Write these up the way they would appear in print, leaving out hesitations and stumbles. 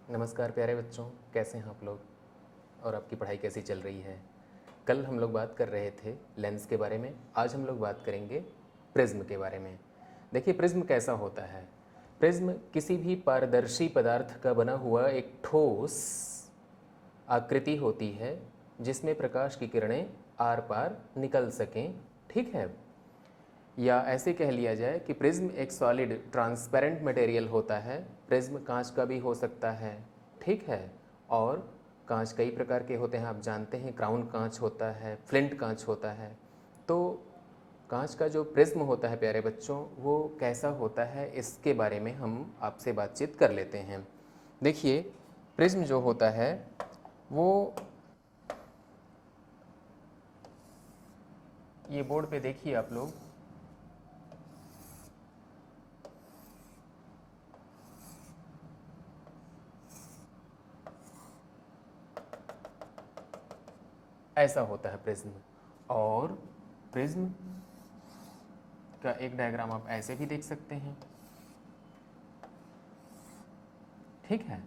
नमस्कार प्यारे बच्चों, कैसे हैं आप लोग और आपकी पढ़ाई कैसी चल रही है। कल हम लोग बात कर रहे थे लेंस के बारे में, आज हम लोग बात करेंगे प्रिज्म के बारे में। देखिए प्रिज्म कैसा होता है। प्रिज्म किसी भी पारदर्शी पदार्थ का बना हुआ एक ठोस आकृति होती है जिसमें प्रकाश की किरणें आर पार निकल सकें। ठीक है, या ऐसे कह लिया जाए कि प्रिज्म एक सॉलिड ट्रांसपेरेंट मटेरियल होता है। प्रिज्म कांच का भी हो सकता है, ठीक है। और कांच कई प्रकार के होते हैं, आप जानते हैं, क्राउन कांच होता है, फ्लिंट कांच होता है। तो कांच का जो प्रिज्म होता है प्यारे बच्चों, वो कैसा होता है इसके बारे में हम आपसे बातचीत कर लेते हैं। देखिए प्रिज्म जो होता है वो, ये बोर्ड पे देखिए आप लोग, ऐसा होता है प्रिज्म। और प्रिज्म का एक डायग्राम आप ऐसे भी देख सकते हैं, ठीक है।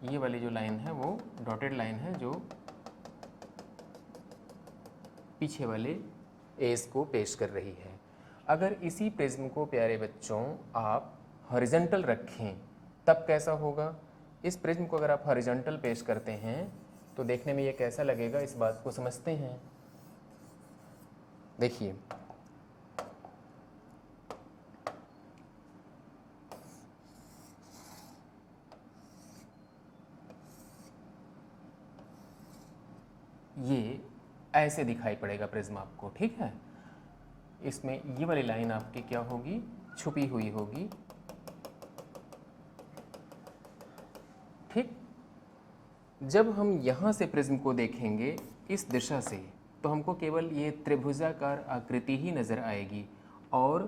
ये वाली जो लाइन है वो डॉटेड लाइन है जो पीछे वाले एज को पेश कर रही है। अगर इसी प्रिज्म को प्यारे बच्चों आप हॉरिजॉन्टल रखें तब कैसा होगा। इस प्रिज्म को अगर आप हॉरिजॉन्टल पेश करते हैं तो देखने में ये कैसा लगेगा, इस बात को समझते हैं। देखिए ये ऐसे दिखाई पड़ेगा प्रिज्म आपको, ठीक है। इसमें ये वाली लाइन आपकी क्या होगी, छुपी हुई होगी, ठीक। जब हम यहाँ से प्रिज्म को देखेंगे इस दिशा से तो हमको केवल ये त्रिभुजाकार आकृति ही नज़र आएगी। और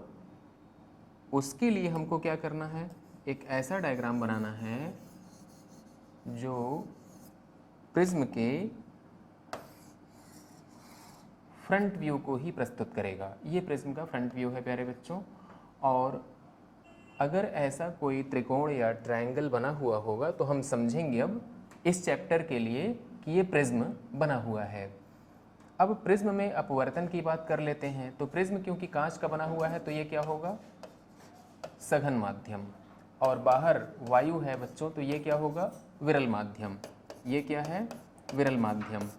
उसके लिए हमको क्या करना है, एक ऐसा डायग्राम बनाना है जो प्रिज्म के फ्रंट व्यू को ही प्रस्तुत करेगा। ये प्रिज्म का फ्रंट व्यू है प्यारे बच्चों। और अगर ऐसा कोई त्रिकोण या ट्रायंगल बना हुआ होगा तो हम समझेंगे अब इस चैप्टर के लिए कि ये प्रिज्म बना हुआ है। अब प्रिज्म में अपवर्तन की बात कर लेते हैं। तो प्रिज्म क्योंकि कांच का बना हुआ है तो ये क्या होगा, सघन माध्यम। और बाहर वायु है बच्चों तो ये क्या होगा, विरल माध्यम। ये क्या है, विरल माध्यम।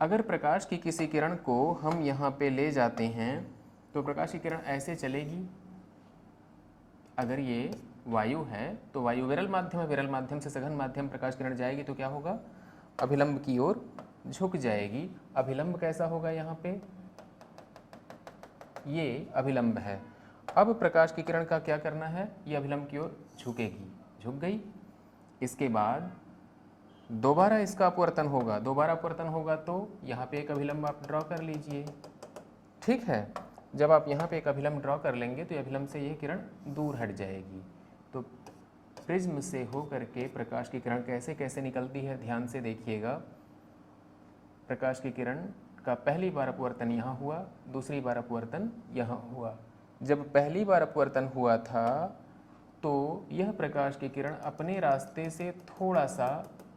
अगर प्रकाश की किसी किरण को हम यहाँ पे ले जाते हैं तो प्रकाश की किरण ऐसे चलेगी। अगर ये वायु है तो वायु विरल माध्यम है, विरल माध्यम से सघन माध्यम प्रकाश किरण जाएगी तो क्या होगा, अभिलंब की ओर झुक जाएगी। अभिलंब कैसा होगा, यहाँ पे ये अभिलंब है। अब प्रकाश की किरण का क्या करना है, ये अभिलंब की ओर झुकेगी, झुक गई। इसके बाद दोबारा इसका अपवर्तन होगा, दोबारा अपवर्तन होगा तो यहाँ पे एक अभिलंब आप ड्रॉ कर लीजिए, ठीक है। जब आप यहाँ पे एक अभिलंब ड्रॉ कर लेंगे तो अभिलंब से यह किरण दूर हट जाएगी। तो प्रिज्म से हो करके प्रकाश की किरण कैसे कैसे निकलती है, ध्यान से देखिएगा। प्रकाश की किरण का पहली बार अपवर्तन यहाँ हुआ, दूसरी बार अपवर्तन यहाँ हुआ। जब पहली बार अपवर्तन हुआ था तो यह प्रकाश की किरण अपने रास्ते से थोड़ा सा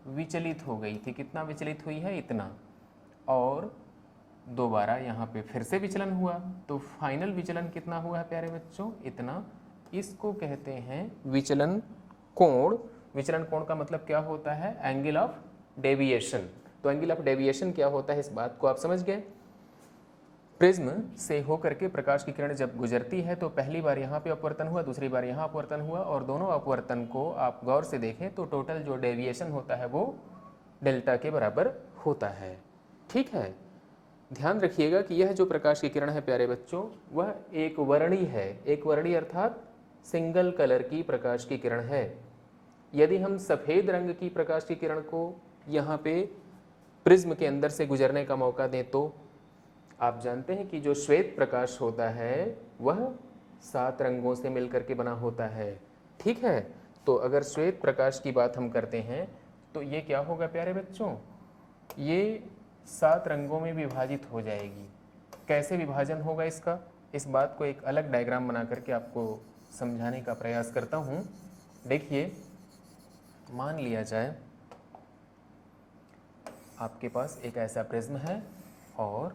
विचलित हो गई थी। कितना विचलित हुई है, इतना। और दोबारा यहाँ पे फिर से विचलन हुआ तो फाइनल विचलन कितना हुआ है प्यारे बच्चों, इतना। इसको कहते हैं विचलन कोण। विचलन कोण का मतलब क्या होता है, एंगल ऑफ डेविएशन। तो एंगल ऑफ डेविएशन क्या होता है, इस बात को आप समझ गए। प्रिज्म से होकर के प्रकाश की किरण जब गुजरती है तो पहली बार यहाँ पे अपवर्तन हुआ, दूसरी बार यहाँ अपवर्तन हुआ, और दोनों अपवर्तन को आप गौर से देखें तो टोटल जो डेविएशन होता है वो डेल्टा के बराबर होता है, ठीक है। ध्यान रखिएगा कि यह जो प्रकाश की किरण है प्यारे बच्चों, वह एक वर्णी है। एक वर्णी अर्थात सिंगल कलर की प्रकाश की किरण है। यदि हम सफ़ेद रंग की प्रकाश की किरण को यहाँ पे प्रिज्म के अंदर से गुजरने का मौका दें तो आप जानते हैं कि जो श्वेत प्रकाश होता है वह 7 रंगों से मिलकर के बना होता है, ठीक है। तो अगर श्वेत प्रकाश की बात हम करते हैं तो ये क्या होगा प्यारे बच्चों, ये 7 रंगों में विभाजित हो जाएगी। कैसे विभाजन होगा इसका, इस बात को एक अलग डायग्राम बना करके आपको समझाने का प्रयास करता हूँ। देखिए मान लिया जाए आपके पास एक ऐसा प्रिज्म है और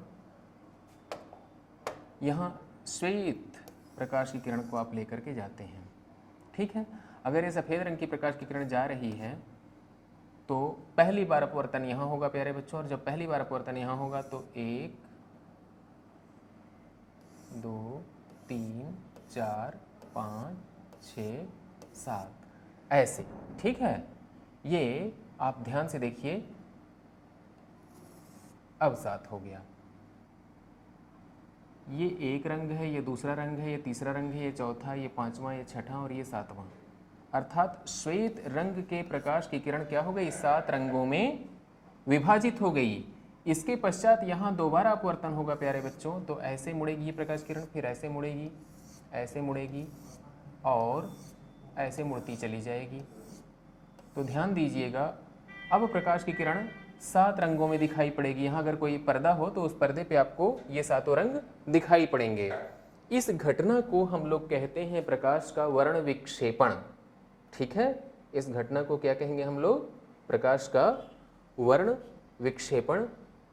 यहाँ श्वेत प्रकाश की किरण को आप लेकर के जाते हैं, ठीक है। अगर ये सफ़ेद रंग की प्रकाश की किरण जा रही है तो पहली बार अपवर्तन यहाँ होगा प्यारे बच्चों, और जब पहली बार अपवर्तन यहाँ होगा तो 1 2 3 4 5 6 7 ऐसे, ठीक है। ये आप ध्यान से देखिए, अब 7 हो गया। ये एक रंग है, ये दूसरा रंग है, ये तीसरा रंग है, ये चौथा, ये पांचवा, ये छठा और ये सातवां। अर्थात श्वेत रंग के प्रकाश की किरण क्या हो गई, 7 रंगों में विभाजित हो गई। इसके पश्चात यहाँ दोबारा अपवर्तन होगा प्यारे बच्चों, तो ऐसे मुड़ेगी ये प्रकाश किरण, फिर ऐसे मुड़ेगी और ऐसे मुड़ती चली जाएगी। तो ध्यान दीजिएगा, अब प्रकाश की किरण 7 रंगों में दिखाई पड़ेगी। यहाँ अगर कोई पर्दा हो तो उस पर्दे पे आपको ये 7 रंग दिखाई पड़ेंगे। इस घटना को हम लोग कहते हैं प्रकाश का वर्ण विक्षेपण, ठीक है। इस घटना को क्या कहेंगे हम लोग, प्रकाश का वर्ण विक्षेपण,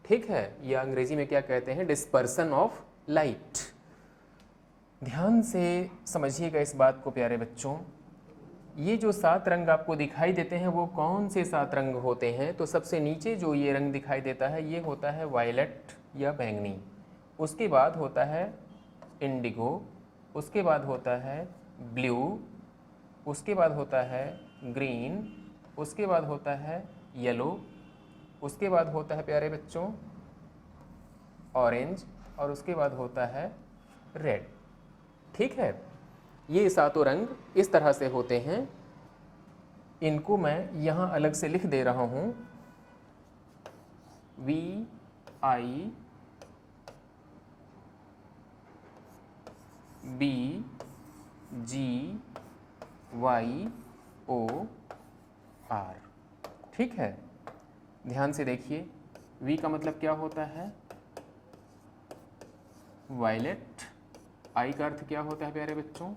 ठीक है। या अंग्रेजी में क्या कहते हैं, डिस्पर्सन ऑफ लाइट। ध्यान से समझिएगा इस बात को प्यारे बच्चों। ये जो 7 रंग आपको दिखाई देते हैं वो कौन से 7 रंग होते हैं, तो सबसे नीचे जो ये रंग दिखाई देता है ये होता है वायलेट या बैंगनी, उसके बाद होता है इंडिगो, उसके बाद होता है ब्लू, उसके बाद होता है ग्रीन, उसके बाद होता है येलो, उसके बाद होता है प्यारे बच्चों ऑरेंज, और उसके बाद होता है रेड, ठीक है। ये 7 रंग इस तरह से होते हैं। इनको मैं यहाँ अलग से लिख दे रहा हूँ, VIBGYOR, ठीक है। ध्यान से देखिए, V का मतलब क्या होता है, वायलेट। I का अर्थ क्या होता है प्यारे बच्चों,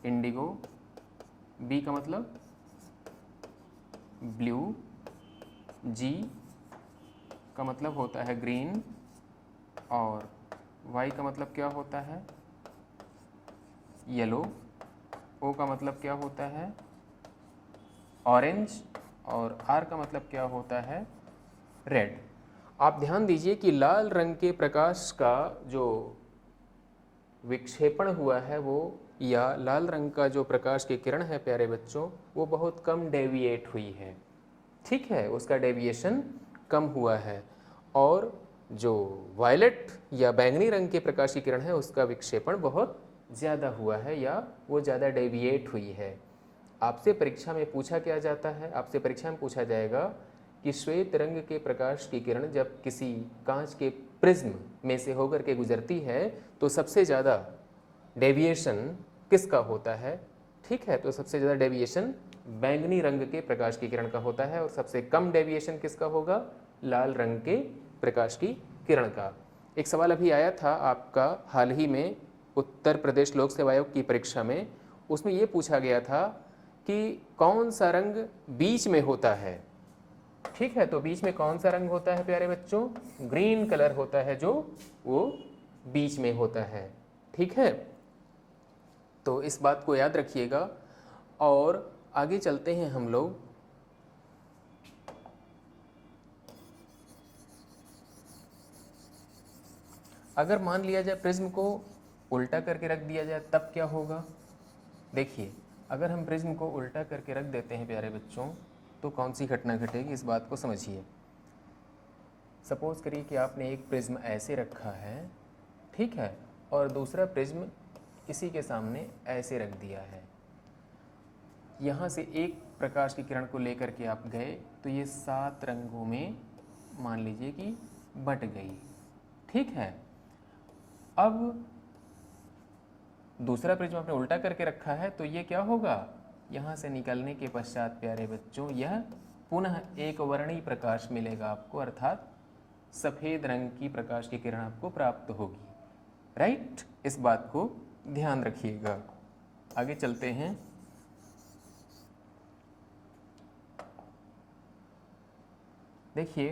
इंडिगो। B का मतलब ब्लू। G का मतलब होता है ग्रीन, और Y का मतलब क्या होता है, येलो। O का मतलब क्या होता है, ऑरेंज, और R का मतलब क्या होता है, रेड। आप ध्यान दीजिए कि लाल रंग के प्रकाश का जो विक्षेपण हुआ है वो, या लाल रंग का जो प्रकाश की किरण है प्यारे बच्चों, वो बहुत कम डेविएट हुई है, ठीक है। उसका डेविएशन कम हुआ है। और जो वायलेट या बैंगनी रंग के प्रकाश की किरण है उसका विक्षेपण बहुत ज़्यादा हुआ है, या वो ज़्यादा डेविएट हुई है। आपसे परीक्षा में पूछा क्या जाता है, आपसे परीक्षा में पूछा जाएगा कि श्वेत रंग के प्रकाश की किरण जब किसी कांच के प्रिज्म में से होकर के गुजरती है तो सबसे ज़्यादा डेविएशन किसका होता है, ठीक है। तो सबसे ज़्यादा डेविएशन बैंगनी रंग के प्रकाश की किरण का होता है, और सबसे कम डेविएशन किसका होगा, लाल रंग के प्रकाश की किरण का। एक सवाल अभी आया था आपका हाल ही में उत्तर प्रदेश लोक सेवा आयोग की परीक्षा में, उसमें ये पूछा गया था कि कौन सा रंग बीच में होता है, ठीक है। तो बीच में कौन सा रंग होता है प्यारे बच्चों, ग्रीन कलर होता है जो वो बीच में होता है, ठीक है। तो इस बात को याद रखिएगा और आगे चलते हैं हम लोग। अगर मान लिया जाए प्रिज्म को उल्टा करके रख दिया जाए तब क्या होगा, देखिए अगर हम प्रिज्म को उल्टा करके रख देते हैं प्यारे बच्चों तो कौन सी घटना घटेगी, इस बात को समझिए। सपोज करिए कि आपने एक प्रिज्म ऐसे रखा है, ठीक है, और दूसरा प्रिज्म इसी के सामने ऐसे रख दिया है। यहाँ से एक प्रकाश की किरण को लेकर के आप गए तो ये 7 रंगों में मान लीजिए कि बट गई, ठीक है। अब दूसरा प्रिज्म आपने उल्टा करके रखा है तो ये क्या होगा, यहाँ से निकलने के पश्चात प्यारे बच्चों यह पुनः एक वर्णी प्रकाश मिलेगा आपको, अर्थात सफ़ेद रंग की प्रकाश की किरण आपको प्राप्त होगी, राइट। इस बात को ध्यान रखिएगा। आगे चलते हैं। देखिए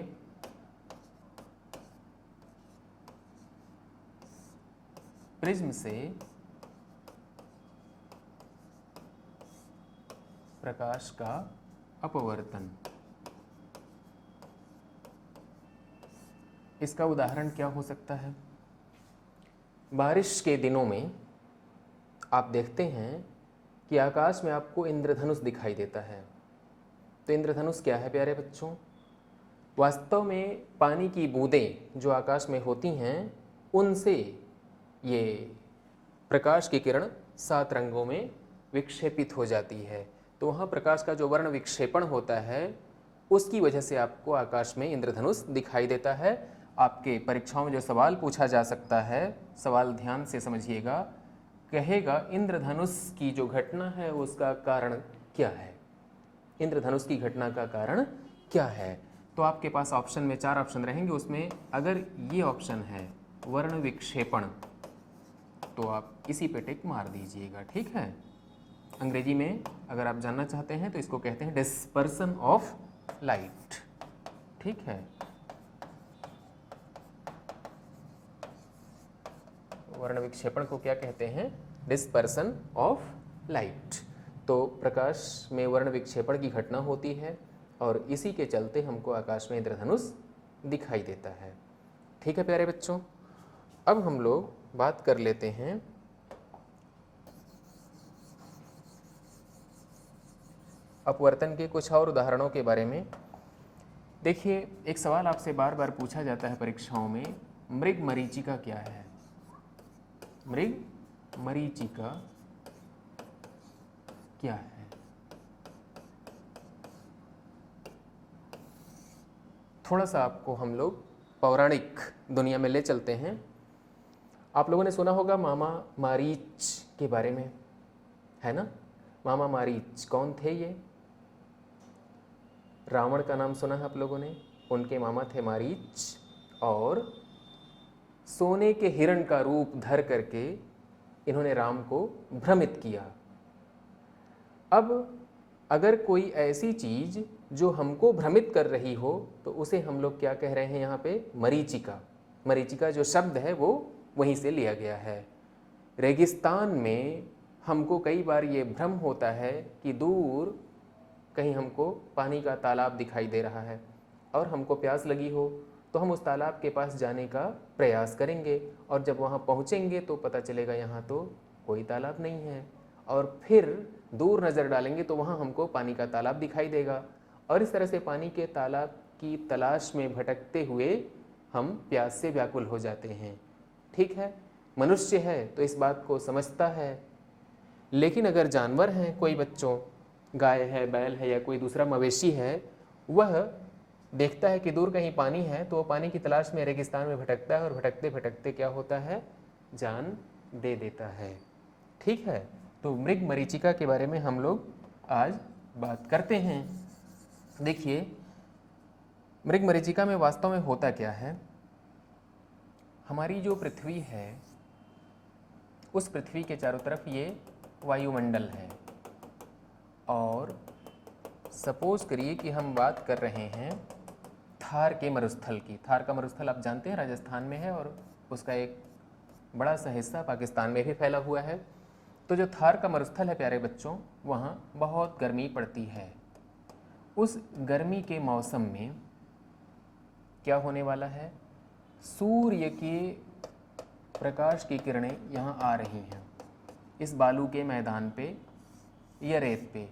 प्रिज्म से प्रकाश का अपवर्तन, इसका उदाहरण क्या हो सकता है? बारिश के दिनों में आप देखते हैं कि आकाश में आपको इंद्रधनुष दिखाई देता है। तो इंद्रधनुष क्या है प्यारे बच्चों? वास्तव में पानी की बूंदें जो आकाश में होती हैं उनसे ये प्रकाश की किरण 7 रंगों में विक्षेपित हो जाती है। तो वहाँ प्रकाश का जो वर्ण विक्षेपण होता है उसकी वजह से आपको आकाश में इंद्रधनुष दिखाई देता है। आपके परीक्षाओं में जो सवाल पूछा जा सकता है, सवाल ध्यान से समझिएगा, कहेगा इंद्रधनुष की जो घटना है उसका कारण क्या है, इंद्रधनुष की घटना का कारण क्या है। तो आपके पास ऑप्शन में 4 ऑप्शन रहेंगे, उसमें अगर ये ऑप्शन है वर्ण विक्षेपण तो आप इसी पे टिक मार दीजिएगा, ठीक है। अंग्रेजी में अगर आप जानना चाहते हैं तो इसको कहते हैं डिस्पर्सन ऑफ लाइट, ठीक है। वर्ण विक्षेपण को क्या कहते हैं? Dispersion of light. तो प्रकाश में वर्ण विक्षेपण की घटना होती है और इसी के चलते हमको आकाश में इंद्रधनुष दिखाई देता है, ठीक है प्यारे बच्चों। अब हम लोग बात कर लेते हैं अपवर्तन के कुछ और उदाहरणों के बारे में। देखिए एक सवाल आपसे बार बार पूछा जाता है परीक्षाओं में, मृग मरीचिका क्या है? मृग मरीचिका क्या है? थोड़ा सा आपको हम लोग पौराणिक दुनिया में ले चलते हैं। आप लोगों ने सुना होगा मामा मारीच के बारे में, है ना। मामा मारीच कौन थे? ये रावण का नाम सुना है आप लोगों ने, उनके मामा थे मारीच और सोने के हिरण का रूप धर करके इन्होंने राम को भ्रमित किया। अब अगर कोई ऐसी चीज जो हमको भ्रमित कर रही हो तो उसे हम लोग क्या कह रहे हैं यहाँ पे? मरीचिका। मरीचिका जो शब्द है वो वहीं से लिया गया है। रेगिस्तान में हमको कई बार ये भ्रम होता है कि दूर कहीं हमको पानी का तालाब दिखाई दे रहा है और हमको प्यास लगी हो तो हम उस तालाब के पास जाने का प्रयास करेंगे और जब वहाँ पहुँचेंगे तो पता चलेगा यहाँ तो कोई तालाब नहीं है, और फिर दूर नज़र डालेंगे तो वहाँ हमको पानी का तालाब दिखाई देगा और इस तरह से पानी के तालाब की तलाश में भटकते हुए हम प्यास से व्याकुल हो जाते हैं, ठीक है। मनुष्य है तो इस बात को समझता है, लेकिन अगर जानवर हैं कोई बच्चों, गाय है, बैल है या कोई दूसरा मवेशी है, वह देखता है कि दूर कहीं पानी है तो वो पानी की तलाश में रेगिस्तान में भटकता है और भटकते भटकते क्या होता है? जान दे देता है, ठीक है। तो मृग मरीचिका के बारे में हम लोग आज बात करते हैं। देखिए मृग मरीचिका में वास्तव में होता क्या है? हमारी जो पृथ्वी है उस पृथ्वी के चारों तरफ ये वायुमंडल है और सपोज करिए कि हम बात कर रहे हैं थार के मरुस्थल की। थार का मरुस्थल आप जानते हैं राजस्थान में है और उसका एक बड़ा सा हिस्सा पाकिस्तान में भी फैला हुआ है। तो जो थार का मरुस्थल है प्यारे बच्चों, वहाँ बहुत गर्मी पड़ती है। उस गर्मी के मौसम में क्या होने वाला है? सूर्य के प्रकाश की किरणें यहाँ आ रही हैं इस बालू के मैदान पे या रेत पे।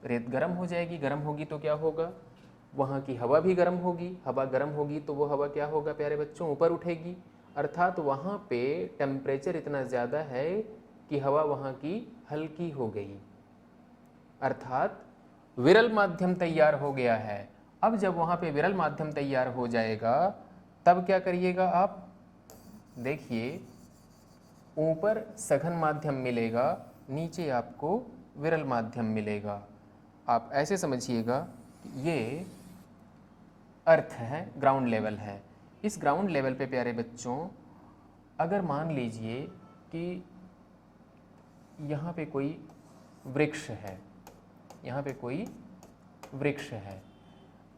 रेत गर्म हो जाएगी, गर्म होगी तो क्या होगा? वहाँ की हवा भी गर्म होगी, हवा गर्म होगी तो वो हवा क्या होगा प्यारे बच्चों? ऊपर उठेगी, अर्थात वहाँ पे टेम्परेचर इतना ज़्यादा है कि हवा वहाँ की हल्की हो गई, अर्थात विरल माध्यम तैयार हो गया है। अब जब वहाँ पे विरल माध्यम तैयार हो जाएगा तब क्या करिएगा आप? देखिए ऊपर सघन माध्यम मिलेगा, नीचे आपको विरल माध्यम मिलेगा। आप ऐसे समझिएगा ये अर्थ है, ग्राउंड लेवल है। इस ग्राउंड लेवल पे प्यारे बच्चों अगर मान लीजिए कि यहाँ पे कोई वृक्ष है, यहाँ पे कोई वृक्ष है।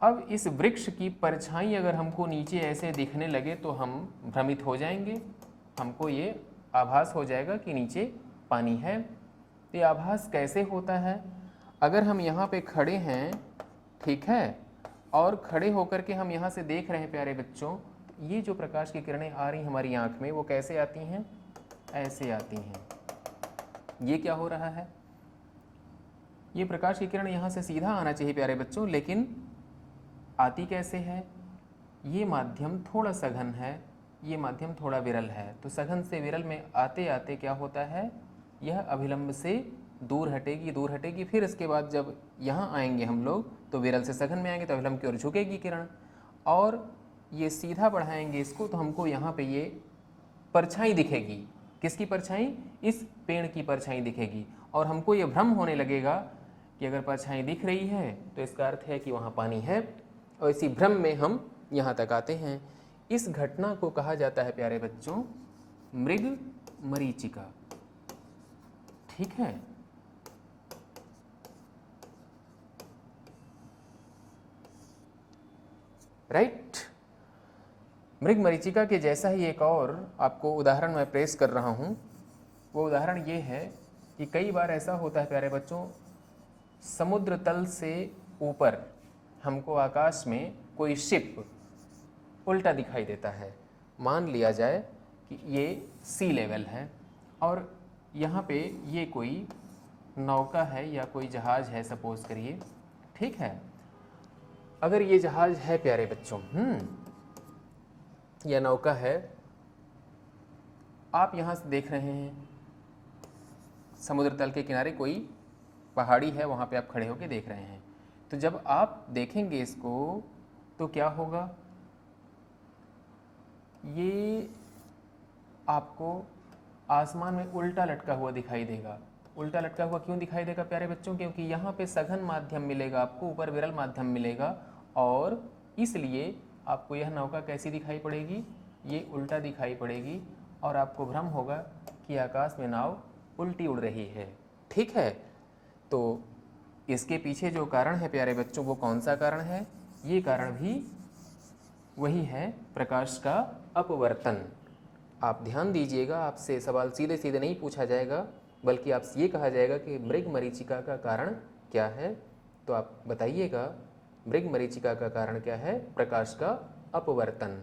अब इस वृक्ष की परछाई अगर हमको नीचे ऐसे दिखने लगे तो हम भ्रमित हो जाएंगे, हमको ये आभास हो जाएगा कि नीचे पानी है। तो ये आभास कैसे होता है? अगर हम यहाँ पे खड़े हैं, ठीक है, और खड़े होकर के हम यहाँ से देख रहे हैं प्यारे बच्चों, ये जो प्रकाश की किरणें आ रही हमारी आँख में वो कैसे आती हैं? ऐसे आती हैं। ये क्या हो रहा है? ये प्रकाश की किरण यहाँ से सीधा आना चाहिए प्यारे बच्चों, लेकिन आती कैसे है? ये माध्यम थोड़ा सघन है, ये माध्यम थोड़ा विरल है, तो सघन से विरल में आते आते क्या होता है? यह अभिलंब से दूर हटेगी, फिर इसके बाद जब यहाँ आएंगे हम लोग तो विरल से सघन में आएंगे तो अभिलंब की ओर झुकेगी किरण, और ये सीधा बढ़ाएंगे इसको तो हमको यहाँ पे ये परछाई दिखेगी। किसकी परछाई? इस पेड़ की परछाई दिखेगी, और हमको ये भ्रम होने लगेगा कि अगर परछाई दिख रही है तो इसका अर्थ है कि वहाँ पानी है, और इसी भ्रम में हम यहाँ तक आते हैं। इस घटना को कहा जाता है प्यारे बच्चों मृग मरीचिका, ठीक है। राइट। मृग मरीचिका के जैसा ही एक और आपको उदाहरण मैं पेश कर रहा हूँ। वो उदाहरण ये है कि कई बार ऐसा होता है प्यारे बच्चों, समुद्र तल से ऊपर हमको आकाश में कोई शिप उल्टा दिखाई देता है। मान लिया जाए कि ये सी लेवल है और यहाँ पे ये कोई नौका है या कोई जहाज़ है सपोज करिए, ठीक है। अगर ये जहाज़ है प्यारे बच्चों, या नौका है, आप यहाँ से देख रहे हैं समुद्र तल के किनारे कोई पहाड़ी है, वहाँ पे आप खड़े होकर देख रहे हैं। तो जब आप देखेंगे इसको तो क्या होगा? ये आपको आसमान में उल्टा लटका हुआ दिखाई देगा। उल्टा लटका हुआ क्यों दिखाई देगा प्यारे बच्चों? क्योंकि यहाँ पे सघन माध्यम मिलेगा आपको, ऊपर विरल माध्यम मिलेगा, और इसलिए आपको यह नौका कैसी दिखाई पड़ेगी? ये उल्टा दिखाई पड़ेगी, और आपको भ्रम होगा कि आकाश में नाव उल्टी उड़ रही है, ठीक है। तो इसके पीछे जो कारण है प्यारे बच्चों, वो कौन सा कारण है? ये कारण भी वही है, प्रकाश का अपवर्तन। आप ध्यान दीजिएगा, आपसे सवाल सीधे सीधे नहीं पूछा जाएगा, बल्कि आपसे ये कहा जाएगा कि मृग मरीचिका का कारण क्या है। तो आप बताइएगा मृग मरीचिका का कारण क्या है? प्रकाश का अपवर्तन,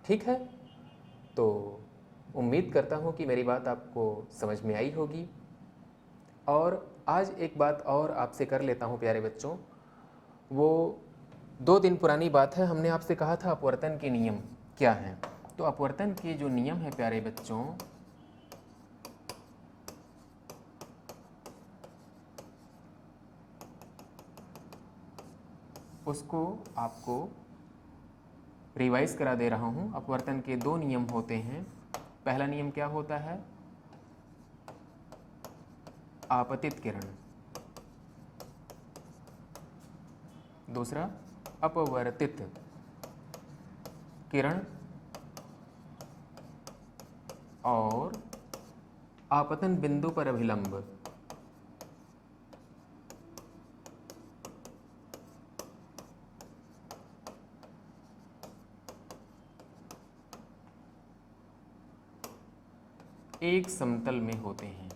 ठीक है। तो उम्मीद करता हूँ कि मेरी बात आपको समझ में आई होगी। और आज एक बात और आपसे कर लेता हूँ प्यारे बच्चों। वो 2 दिन पुरानी बात है, हमने आपसे कहा था अपवर्तन के नियम क्या हैं। तो अपवर्तन के जो नियम है प्यारे बच्चों, उसको आपको रिवाइज करा दे रहा हूँ। अपवर्तन के 2 नियम होते हैं। पहला नियम क्या होता है? आपतित किरण। दूसरा अपवर्तित किरण और आपतन बिंदु पर अभिलंब। एक समतल में होते हैं,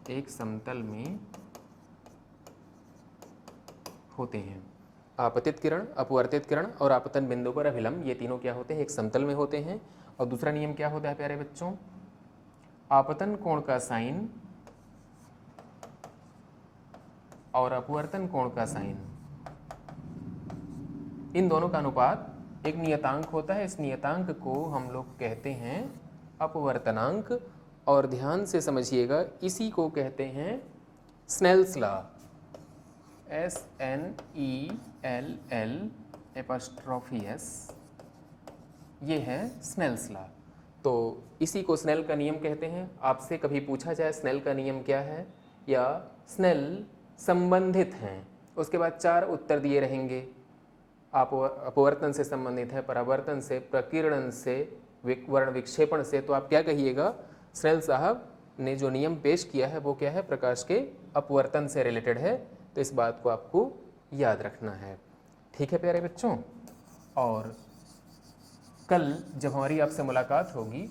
एक समतल में होते हैं। आपतित किरण, अपवर्तित किरण और आपतन बिंदु पर अभिलंब, ये तीनों क्या होते हैं? एक समतल में होते हैं। और दूसरा नियम क्या होता है प्यारे बच्चों? आपतन कोण का साइन और अपवर्तन कोण का साइन, इन दोनों का अनुपात एक नियतांक होता है। इस नियतांक को हम लोग कहते हैं अपवर्तनांक, और ध्यान से समझिएगा, इसी को कहते हैं स्नेल्स लॉ, SNELL', ये है स्नेल्स लॉ। तो इसी को स्नेल का नियम कहते हैं। आपसे कभी पूछा जाए स्नेल का नियम क्या है या स्नेल संबंधित हैं, उसके बाद 4 उत्तर दिए रहेंगे। आप अपवर्तन से संबंधित है, परावर्तन से, प्रकीर्णन से, वर्ण विक्षेपण से। तो आप क्या कहिएगा? स्नेल साहब ने जो नियम पेश किया है वो क्या है? प्रकाश के अपवर्तन से रिलेटेड है। तो इस बात को आपको याद रखना है। ठीक है प्यारे बच्चों, और कल जब हमारी आपसे मुलाकात होगी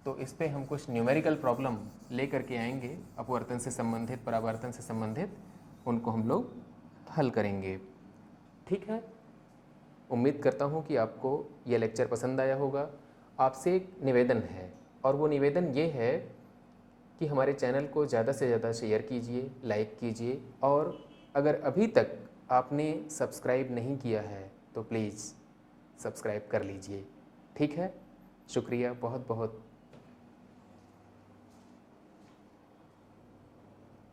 तो इस पे हम कुछ न्यूमेरिकल प्रॉब्लम लेकर के आएंगे, अपवर्तन से संबंधित, परावर्तन से संबंधित, उनको हम लोग हल करेंगे। ठीक है, उम्मीद करता हूँ कि आपको यह लेक्चर पसंद आया होगा। आपसे एक निवेदन है, और वो निवेदन ये है कि हमारे चैनल को ज़्यादा से ज़्यादा शेयर कीजिए, लाइक कीजिए, और अगर अभी तक आपने सब्सक्राइब नहीं किया है तो प्लीज़ सब्सक्राइब कर लीजिए। ठीक है, शुक्रिया बहुत बहुत।